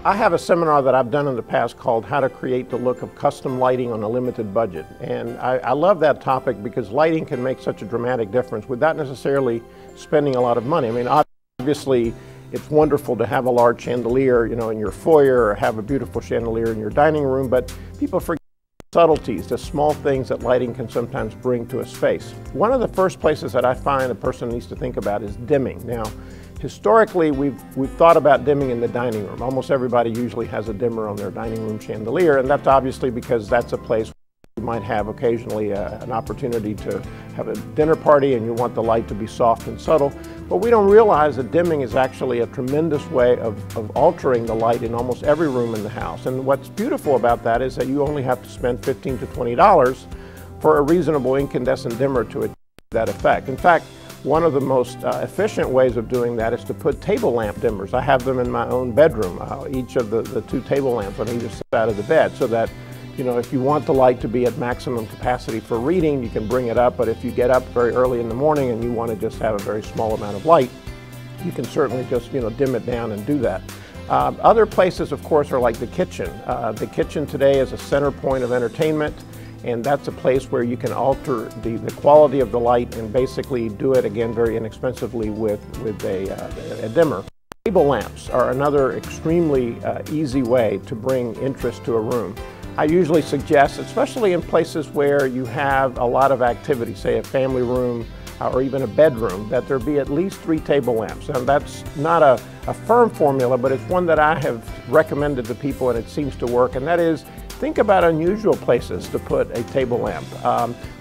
I have a seminar that I've done in the past called How to Create the Look of Custom Lighting on a Limited Budget. And I love that topic because lighting can make such a dramatic difference without necessarily spending a lot of money. I mean, obviously, it's wonderful to have a large chandelier, in your foyer, or have a beautiful chandelier in your dining room, but people forget subtleties, the small things that lighting can sometimes bring to a space. One of the first places that I find a person needs to think about is dimming. Now, historically, we've thought about dimming in the dining room. Almost everybody usually has a dimmer on their dining room chandelier, and that's obviously because that's a place where you might have occasionally an opportunity to have a dinner party and you want the light to be soft and subtle. But we don't realize that dimming is actually a tremendous way of altering the light in almost every room in the house. And what's beautiful about that is that you only have to spend $15 to $20 for a reasonable incandescent dimmer to achieve that effect. In fact, one of the most efficient ways of doing that is to put table lamp dimmers. I have them in my own bedroom, each of the two table lamps on either side of the bed, so that if you want the light to be at maximum capacity for reading, you can bring it up, but if you get up very early in the morning and you want to just have a very small amount of light, you can certainly just dim it down and do that. Other places, of course, are like the kitchen. The kitchen today is a center point of entertainment, and that's a place where you can alter the quality of the light and basically do it again very inexpensively with a dimmer. Table lamps are another extremely easy way to bring interest to a room. I usually suggest, especially in places where you have a lot of activity, say a family room or even a bedroom, that there be at least 3 table lamps. And that's not a firm formula, but it's one that I have recommended to people and it seems to work, and that is, think about unusual places to put a table lamp.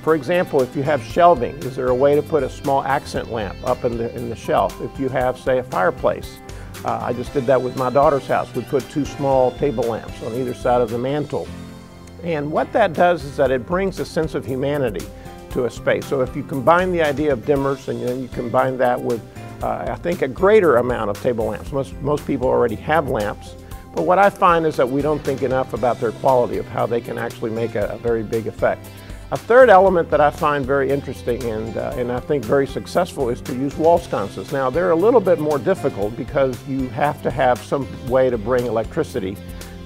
For example, if you have shelving, is there a way to put a small accent lamp up in the shelf? If you have, say, a fireplace, I just did that with my daughter's house. We put 2 small table lamps on either side of the mantle. And what that does is that it brings a sense of humanity to a space. So if you combine the idea of dimmers and then you combine that with, I think, a greater amount of table lamps. Most people already have lamps. But what I find is that we don't think enough about their quality, of how they can actually make a very big effect. A third element that I find very interesting and I think very successful is to use wall sconces. Now, they're a little bit more difficult because you have to have some way to bring electricity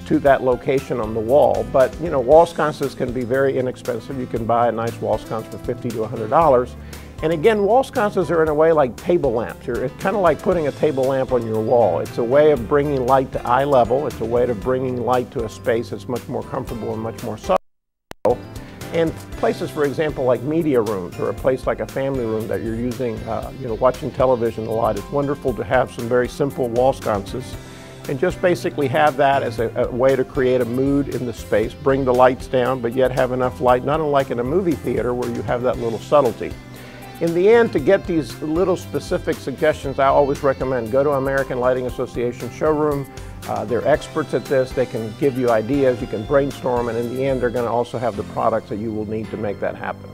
to that location on the wall. But wall sconces can be very inexpensive. You can buy a nice wall sconce for $50 to $100. And again, wall sconces are in a way like table lamps. It's kind of like putting a table lamp on your wall. It's a way of bringing light to eye level. It's a way of bringing light to a space that's much more comfortable and much more subtle. And places, for example, like media rooms, or a place like a family room that you're using, watching television a lot, it's wonderful to have some very simple wall sconces and just basically have that as a way to create a mood in the space, bring the lights down, but yet have enough light, not unlike in a movie theater where you have that little subtlety. In the end, to get these little specific suggestions, I always recommend go to American Lighting Association showroom. They're experts at this. They can give you ideas, you can brainstorm, and in the end, they're going to also have the products that you will need to make that happen.